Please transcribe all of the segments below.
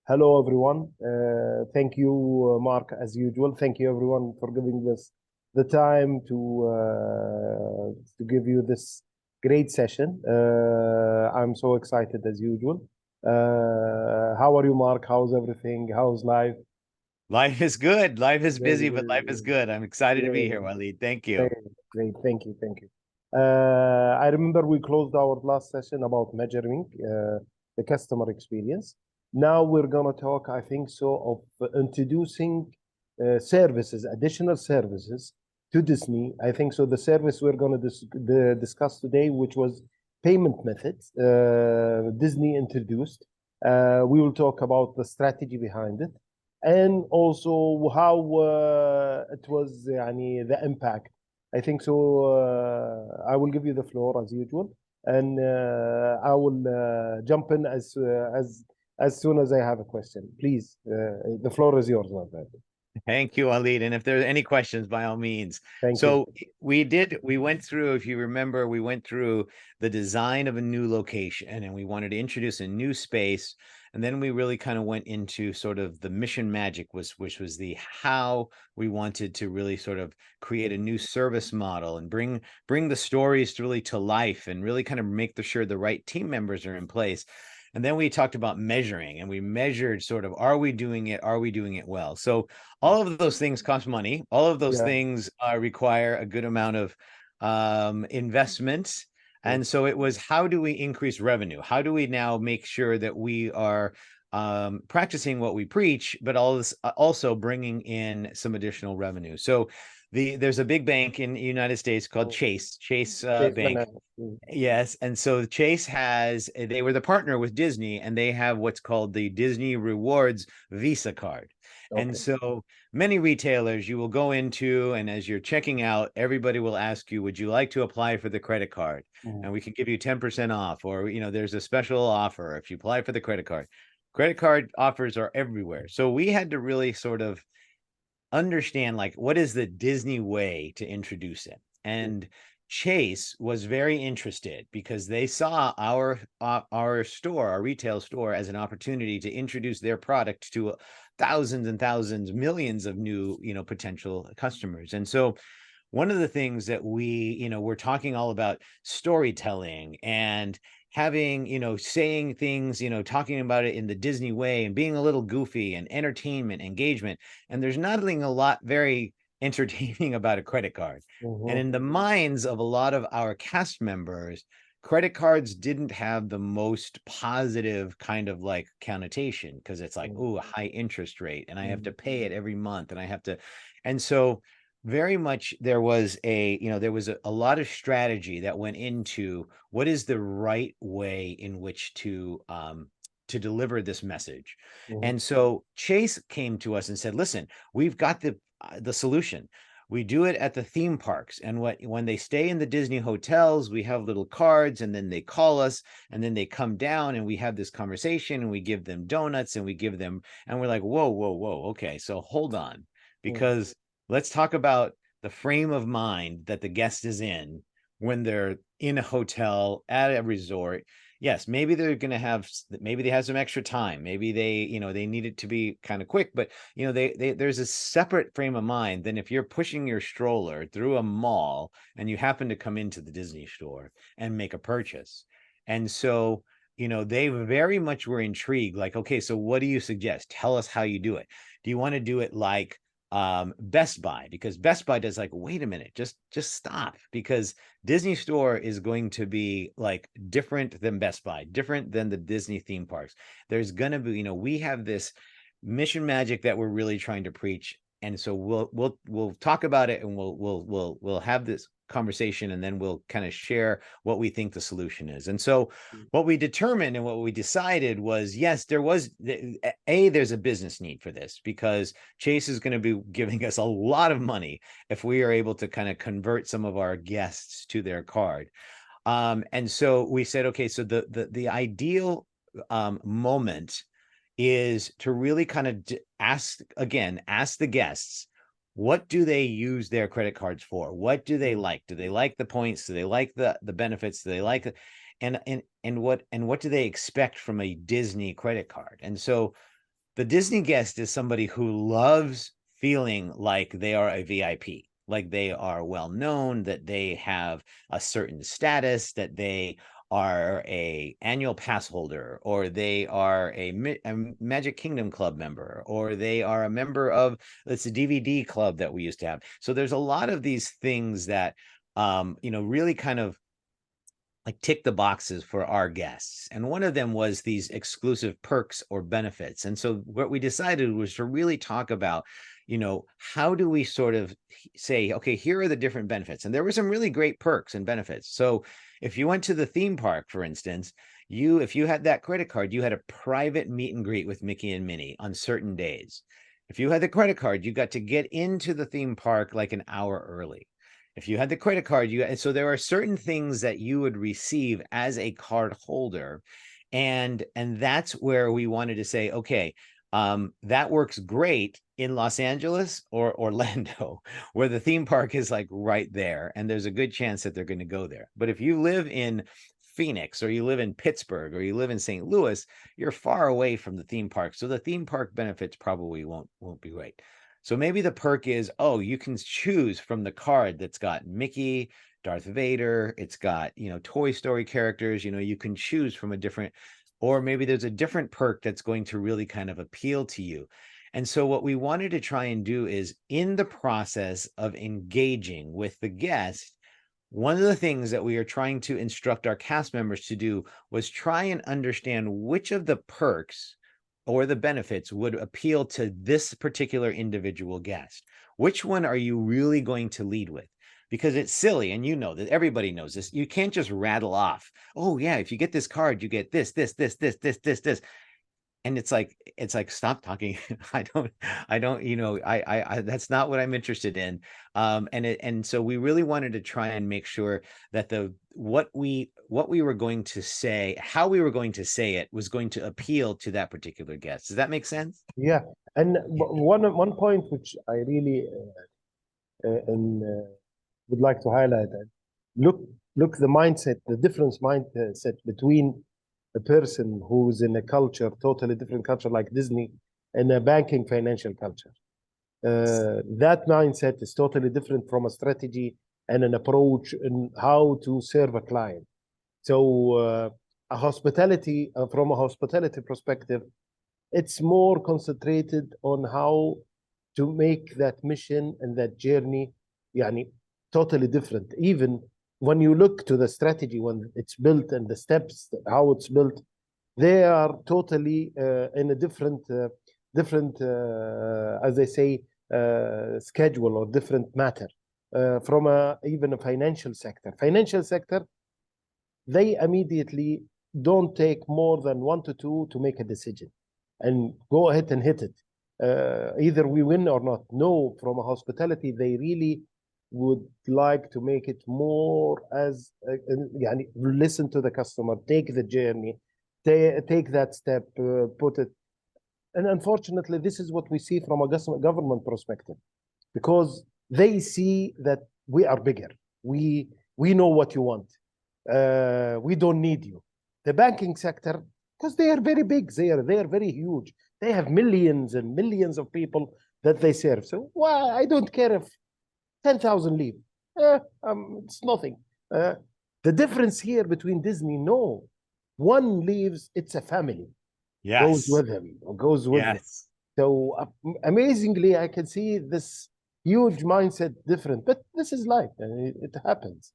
Hello, everyone. Thank you, Mark, as usual. Thank you, everyone, for giving us the time to give you this great session. I'm so excited as usual. How are you, Mark? How's everything? How's life? Life is good. Life is Very, busy, but very, life is good. I'm excited to be very, here, Waleed. Thank you. very great. Thank you. Thank you. I remember we closed our last session about measuring the customer experience. Now we're going to talk, I think so, of introducing services, additional services to Disney. I think so. The service we're going to discuss today, which was payment methods, Disney introduced. We will talk about the strategy behind it and also how it was, the impact. I think so. I will give you the floor as usual, and I will jump in as soon as I have a question. Please, the floor is yours, my friend. Thank you, Waleed. And if there's any questions, by all means. Thank you. So we went through, if you remember, we went through the design of a new location and we wanted to introduce a new space. And then we really kind of went into sort of the mission magic which was the how we wanted to really sort of create a new service model and bring the stories to really to life and really kind of make sure the right team members are in place. And then we talked about measuring and we measured sort of, are we doing it? Are we doing it well? So all of those things cost money. All of those Yeah. things require a good amount of investment. And so it was, how do we increase revenue? How do we now make sure that we are practicing what we preach, but also bringing in some additional revenue? So there's a big bank in the United States called Chase Chase Bank. Banana. Mm. Yes, and so Chase they were the partner with Disney, and they have what's called the Disney Rewards Visa card. And Okay. so many retailers you will go into, and as you're checking out, everybody will ask you, would you like to apply for the credit card? Mm. And we can give you 10% off, or there's a special offer if you apply for the credit card. Credit card offers are everywhere. So we had to really sort of understand, like, what is the Disney way to introduce it. And Chase was very interested because they saw our store, our retail store, as an opportunity to introduce their product to thousands and thousands, millions of new potential customers. And so one of the things that we're talking all about storytelling and having, saying things, talking about it in the Disney way and being a little goofy and entertainment, engagement. And there's nothing a lot very entertaining about a credit card. And in the minds of a lot of our cast members, credit cards didn't have the most positive kind of like connotation because it's like, oh, a high interest rate and I have to pay it every month and I have to. And so very much there was a lot of strategy that went into what is the right way in which to deliver this message. Mhm. And so Chase came to us and said, listen, we've got the solution. We do it at the theme parks, and when they stay in the Disney hotels, we have little cards, and then they call us, and then they come down and we have this conversation and we give them donuts and we give them, and we're like, whoa, whoa, whoa, okay, so hold on, Mhm. because let's talk about the frame of mind that the guest is in when they're in a hotel at a resort. Yes, maybe they're going to maybe they have some extra time. Maybe they need it to be kind of quick, but there's a separate frame of mind than if you're pushing your stroller through a mall and you happen to come into the Disney store and make a purchase. And so, they very much were intrigued, like, okay, so what do you suggest? Tell us how you do it. Do you want to do it like Best Buy? Because Best Buy does, like, wait a minute, just stop, because Disney Store is going to be like different than Best Buy, different than the Disney theme parks. There's gonna be, we have this mission magic that we're really trying to preach. And so we'll talk about it, and we'll have this conversation, and then we'll kind of share what we think the solution is. And so what we determined and what we decided was, yes, there's a business need for this, because Chase is going to be giving us a lot of money if we are able to kind of convert some of our guests to their card. And so we said, okay, so the ideal moment is to really kind of ask the guests, what do they use their credit cards for? What do they like? Do they like the points? Do they like the benefits? Do they like it? And what do they expect from a Disney credit card? And so The Disney guest is somebody who loves feeling like they are a VIP, like they are well known, that they have a certain status, that they are a annual pass holder, or they are a Magic Kingdom Club member, or they are a member of, it's a DVD club that we used to have. So there's a lot of these things that really kind of like tick the boxes for our guests. And one of them was these exclusive perks or benefits. And so what we decided was to really talk about, how do we sort of say, okay, here are the different benefits. And there were some really great perks and benefits. So if you went to the theme park, for instance, if you had that credit card, you had a private meet and greet with Mickey and Minnie on certain days. If you had the credit card, you got to get into the theme park like an hour early. If you had the credit card, so there are certain things that you would receive as a card holder. And that's where we wanted to say, okay, that works great in Los Angeles or Orlando, where the theme park is like right there. And there's a good chance that they're going to go there. But if you live in Phoenix, or you live in Pittsburgh, or you live in St. Louis, you're far away from the theme park. So the theme park benefits probably won't be right. So maybe the perk is, you can choose from the card that's got Mickey, Darth Vader, it's got, Toy Story characters, you can choose from a different, or maybe there's a different perk that's going to really kind of appeal to you. And so what we wanted to try and do is, in the process of engaging with the guest, one of the things that we are trying to instruct our cast members to do was try and understand which of the perks or the benefits would appeal to this particular individual guest. Which one are you really going to lead with? Because it's silly, and that everybody knows this. You can't just rattle off, oh yeah, if you get this card, you get this, this, this, this, this, this, this. And it's like, stop talking. I that's not what I'm interested in. And so we really wanted to try and make sure that what we were going to say, how we were going to say it, was going to appeal to that particular guest. Does that make sense? Yeah. And one point which I really would like to highlight, look the mindset, the difference mindset between a person who's in a culture, totally different culture like Disney, and a banking financial culture. That mindset is totally different from a strategy and an approach in how to serve a client. So from a hospitality perspective, it's more concentrated on how to make that mission and that journey totally different. Even when you look to the strategy, when it's built, and the steps, how it's built, they are totally in a different, as they say, schedule, or different matter from even a financial sector. Financial sector, they immediately don't take more than 1 to 2 to make a decision and go ahead and hit it. Either we win or not. No, from a hospitality, they really would like to make it more as listen to the customer, take the journey, take that step, put it. And unfortunately, this is what we see from a government perspective, because they see that we are bigger. We know what you want. We don't need you. The banking sector, because they are very big, they are very huge. They have millions and millions of people that they serve. So I don't care if 10,000 leave. It's nothing. The difference here between Disney, no. One leaves, it's a family. Yes. Goes with him, or goes with him. So amazingly, I can see this huge mindset different, but this is life, and it happens.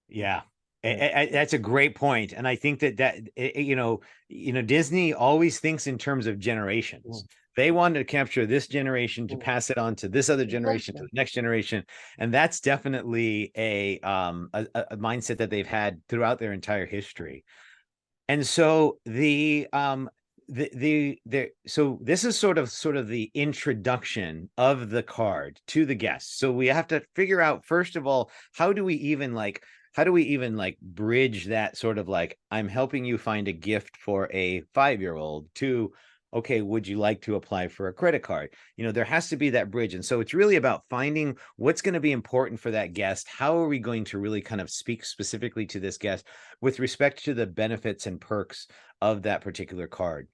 Yeah. That's a great point. And I think that Disney always thinks in terms of generations. They want to capture this generation to pass it on to this other generation, to the next generation. And that's definitely a mindset that they've had throughout their entire history. And so so this is sort of the introduction of the card to the guests. So we have to figure out, first of all, how do we even bridge that sort of like, I'm helping you find a gift for a 5-year-old, to, okay, would you like to apply for a credit card? There has to be that bridge. And so it's really about finding what's going to be important for that guest. How are we going to really kind of speak specifically to this guest with respect to the benefits and perks of that particular card?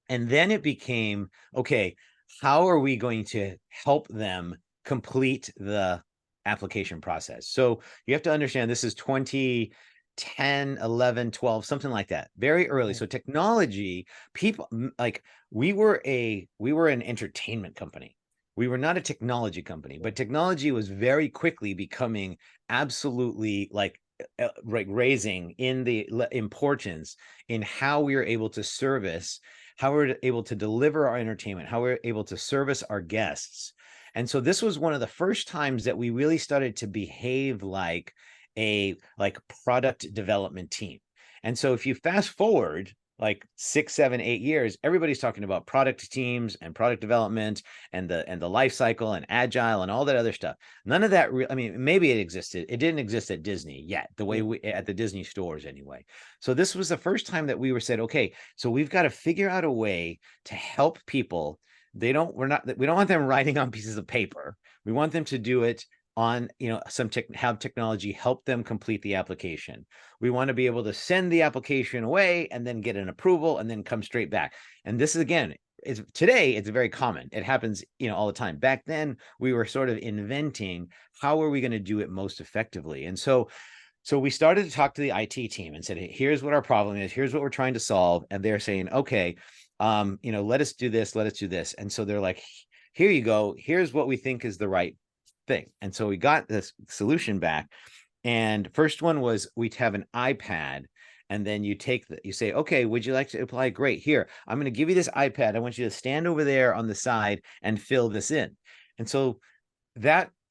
And then it became, okay, how are we going to help them complete the application process? So you have to understand this is 2010, 11, 12, something like that, very early. So technology, people like we were an entertainment company. We were not a technology company, but technology was very quickly becoming absolutely like raising in the importance in how we are able to service, how we're able to deliver our entertainment, how we're able to service our guests. And so this was one of the first times that we really started to behave like a product development team. And so if you fast forward like 6, 7, 8 years, everybody's talking about product teams and product development and the life cycle and agile and all that other stuff. None of that. I mean, maybe it existed. It didn't exist at Disney yet, the way we at the Disney stores anyway. So this was the first time that we were said, okay, so we've got to figure out a way to help people. We don't want them writing on pieces of paper. We want them to do it on, have technology help them complete the application. We want to be able to send the application away and then get an approval and then come straight back. And this is, again, today it's very common. It happens, all the time. Back then we were sort of inventing how are we going to do it most effectively. And so we started to talk to the IT team and said, hey, here's what our problem is. Here's what we're trying to solve. And they're saying, okay, let us do this. Let us do this. And so they're like, here you go. Here's what we think is the right thing. And so we got this solution back. And first one was we'd have an iPad. And then you say, okay, would you like to apply? Great. Here, I'm going to give you this iPad. I want you to stand over there on the side and fill this in. And so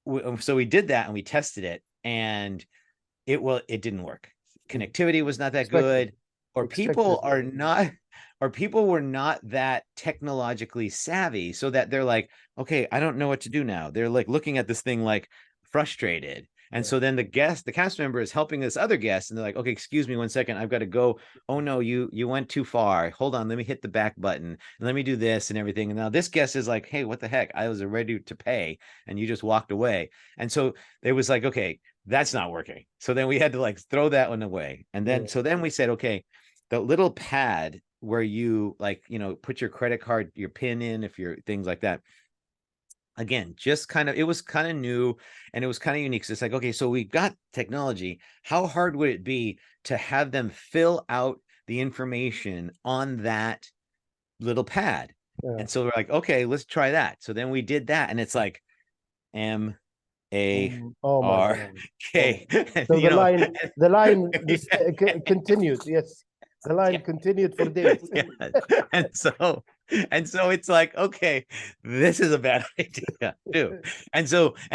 we did that and we tested it, and it didn't work. Connectivity was not that good, or people were not that technologically savvy, so that they're like, okay, I don't know what to do now. They're like looking at this thing like frustrated. And so then the cast member is helping this other guest, and they're like, okay, excuse me 1 second, I've got to go. Oh no, you went too far. Hold on, let me hit the back button and let me do this and everything. And now this guest is like, hey, what the heck? I was ready to pay and you just walked away. And so it was like, okay, that's not working. So then we had to like throw that one away. And then so then we said, okay, the little pad where you put your credit card, your PIN in, if you're things like that. Again, it was kind of new and it was kind of unique. So it's like, okay, so we got technology. How hard would it be to have them fill out the information on that little pad? And so we're like, okay, let's try that. So then we did that, and it's like M-A-R-K. So the line continued. Yes. The line continued for days. And so it's like, okay, this is a bad idea too. And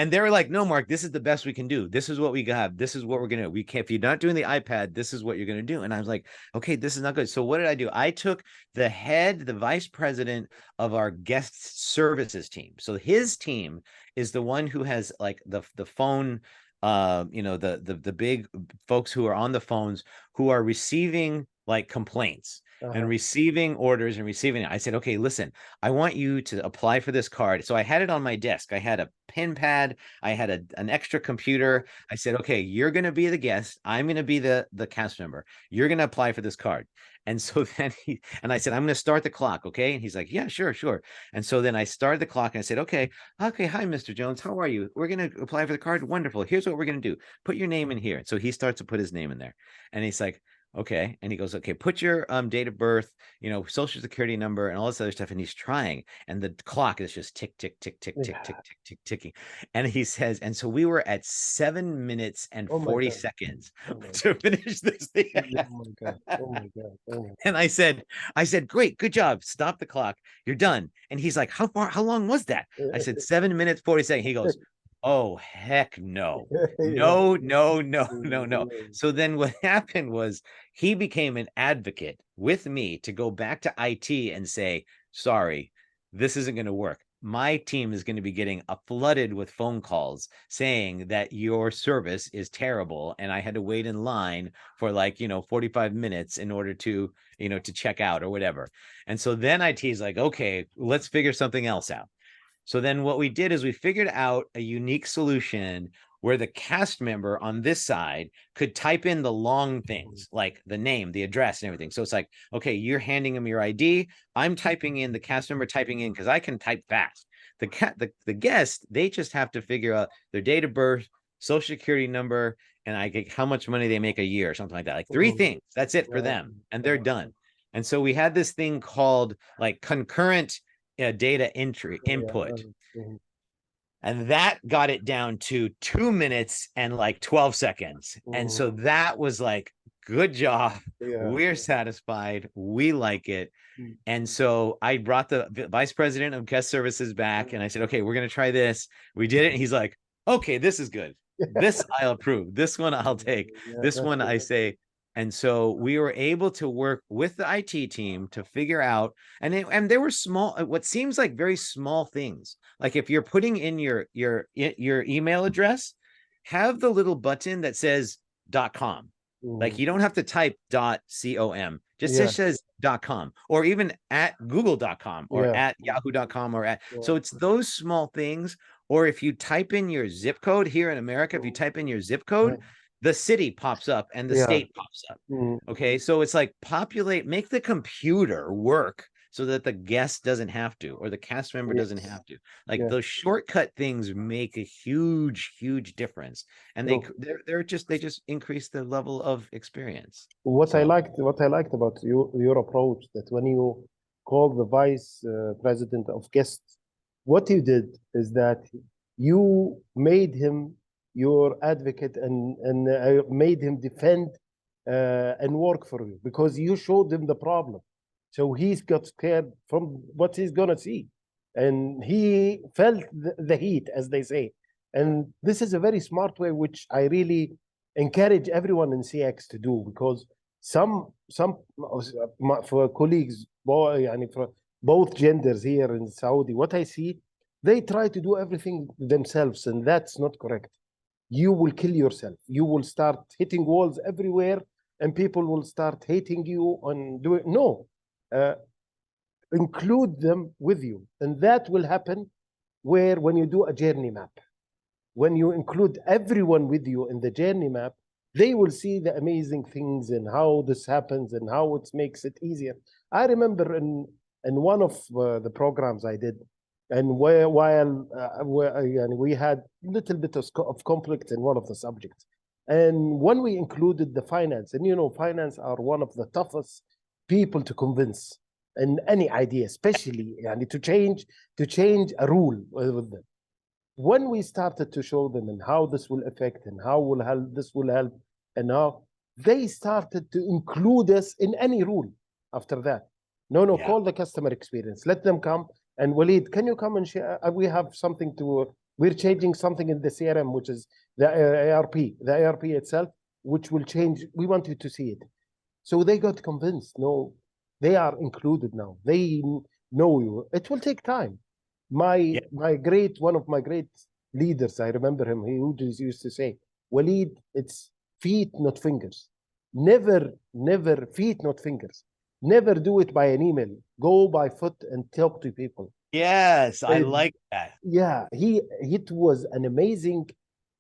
they were like, no, Mark, this is the best we can do. This is what we got. This is what we're going to do. We can't, if you're not doing the iPad, this is what you're going to do. And I was like, okay, this is not good. So what did I do? I took the vice president of our guest services team. So his team is the one who has like the phone, the big folks who are on the phones, who are receiving like complaints and receiving orders and receiving it. I said, okay, listen, I want you to apply for this card. So I had it on my desk. I had a pen pad. I had an extra computer. I said, okay, you're going to be the guest. I'm going to be the cast member. You're going to apply for this card. And so then I said, I'm going to start the clock. Okay. And he's like, yeah, sure. And so then I started the clock and I said, okay. Hi, Mr. Jones. How are you? We're going to apply for the card. Wonderful. Here's what we're going to do. Put your name in here. And so he starts to put his name in there, and he's like, okay. And he goes, okay, put your date of birth, social security number and all this other stuff. And he's trying, and the clock is just tick, tick, tick, tick, tick, tick, tick, tick, ticking. And he says, and so we were at 7 minutes and 40 seconds to finish this thing. Oh my God. And I said, great, good job. Stop the clock. You're done. And he's like, how long was that? I said, 7 minutes, 40 seconds. He goes, oh, heck no. No. So then what happened was he became an advocate with me to go back to IT and say, sorry, this isn't going to work. My team is going to be getting flooded with phone calls saying that your service is terrible. And I had to wait in line for 45 minutes in order to check out or whatever. And so then IT is like, okay, let's figure something else out. So then what we did is we figured out a unique solution where the cast member on this side could type in the long things like the name, the address, and everything. So it's like, okay, you're handing them your ID. I'm typing in, the cast member typing in, because I can type fast. The guest, they just have to figure out their date of birth, social security number, and I get how much money they make a year or something like that. Like 3 things. That's it for them, and they're done. And so we had this thing called like concurrent data entry input. And that got it down to 2 minutes and like 12 seconds. And so that was like, good job. We're satisfied. We like it. And so I brought the vice president of guest services back and I said, okay, we're going to try this. We did it. And he's like, okay, this is good. This I'll approve. This one I'll take. This one I say. And so we were able to work with the IT team to figure out, and there were small, what seems like very small things. Like if you're putting in your email address, have the little button that says .com. Like you don't have to type .com. Just says .com, or even at google.com or at yahoo.com or at, so it's those small things. Or if you type in your zip code here in America, if you type in your zip code, the city pops up and the state pops up. Okay. So it's like make the computer work so that the guest doesn't have to, or the cast member doesn't have to. Like those shortcut things make a huge, huge difference. And they just increase the level of experience. What I liked about your approach, that when you call the vice president of guests, what you did is that you made him your advocate and made him defend and work for you, because you showed him the problem. So he's got scared from what he's gonna see, and he felt the heat, as they say. And this is a very smart way, which I really encourage everyone in CX to do, because some for colleagues, for both genders here in Saudi, what I see, they try to do everything themselves, and that's not correct. You will kill yourself. You will start hitting walls everywhere, and people will start hating you and doing no. Include them with you, and that will happen when you do a journey map. When you include everyone with you in the journey map, they will see the amazing things and how this happens and how it makes it easier. I remember in one of the programs I did, and while we had a little bit of conflict in one of the subjects, and when we included the finance, and finance are one of the toughest people to convince in any idea, especially to change a rule with them. When we started to show them and how this will affect and how this will help, and how they started to include us in any rule after that. Call the customer experience, let them come. And Waleed, can you come and share? We have something we're changing something in the CRM, which is the ARP itself, which will change. We want you to see it. So they got convinced. No, they are included now. They know you. It will take time. One of my great leaders, I remember him, he used to say, Waleed, it's feet, not fingers. Never feet, not fingers. Never do it by an email. Go by foot and talk to people. Yes, I like that. Yeah, it was an amazing,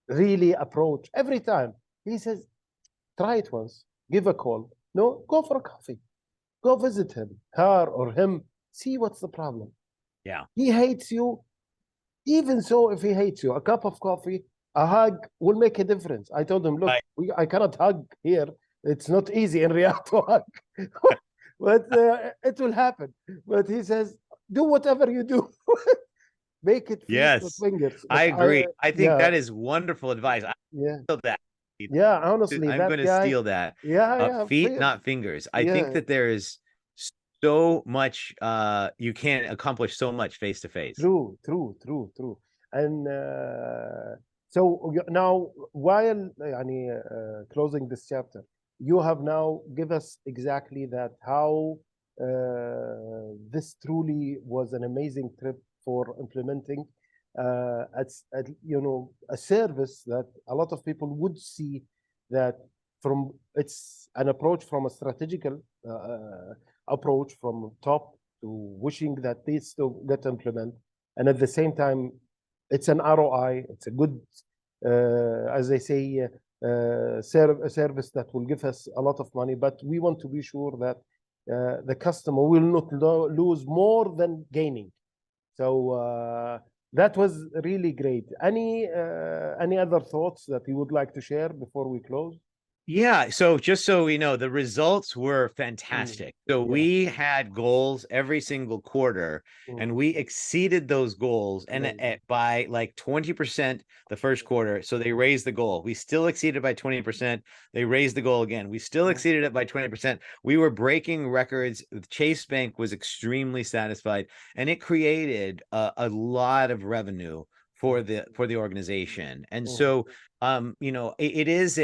really approach. Every time he says, try it once, give a call. No, go for a coffee. Go visit him, her or him. See what's the problem. Yeah. He hates you. Even so, if he hates you, a cup of coffee, a hug will make a difference. I told him, look, I cannot hug here. It's not easy in Riyadh to hug. But it will happen. But he says, do whatever you do. Make it feet with fingers. I agree. I think that is wonderful advice. I feel that. Yeah, honestly, I'm going to steal that. Feet, not fingers. I think that there is so much you can accomplish so much face to face. True. And so now, while closing this chapter, you have now give us exactly that how this truly was an amazing trip for implementing a service that a lot of people would see that it's an approach from a strategical approach from top to wishing that this to get implemented, and at the same time it's an ROI, it's a good as they say, a service that will give us a lot of money, but we want to be sure that the customer will not lose more than gaining. So that was really great. Any other thoughts that you would like to share before we close? Yeah, so just so we know, the results were fantastic. So yeah. we had goals every single quarter, and we exceeded those goals, and by like 20% the first quarter. So they raised the goal. We still exceeded by 20%. They raised the goal again. We still exceeded it by 20%. We were breaking records. Chase Bank was extremely satisfied, and it created a lot of revenue for the organization. And so you know, it is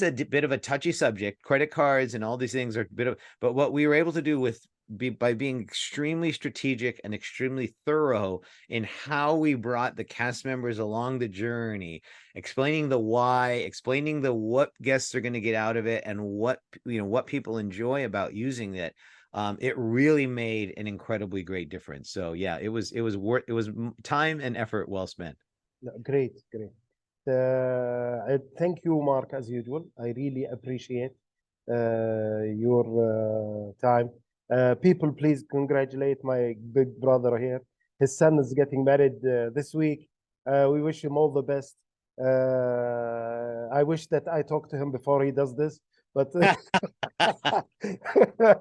a bit of a touchy subject. Credit cards and all these things are a bit of, but what we were able to do by being extremely strategic and extremely thorough in how we brought the cast members along the journey, explaining the why, explaining the what guests are going to get out of it, and what, you know, what people enjoy about using it. It really made an incredibly great difference. So yeah, it was time and effort well spent. Great. Thank you, Mark, as usual. I really appreciate your time. People, please congratulate my big brother here. His son is getting married this week. We wish him all the best. I wish that I talked to him before he does this, but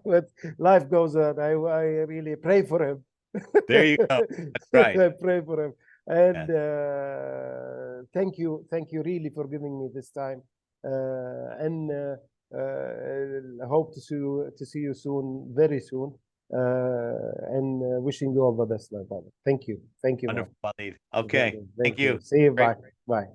but life goes on. I really pray for him. There you go. That's right. I pray for him. And thank you really for giving me this time. And I hope to see you soon, very soon. And wishing you all the best, my brother. Thank you. Wonderful, Waleed. Okay. Thank you. See you. Great. Bye.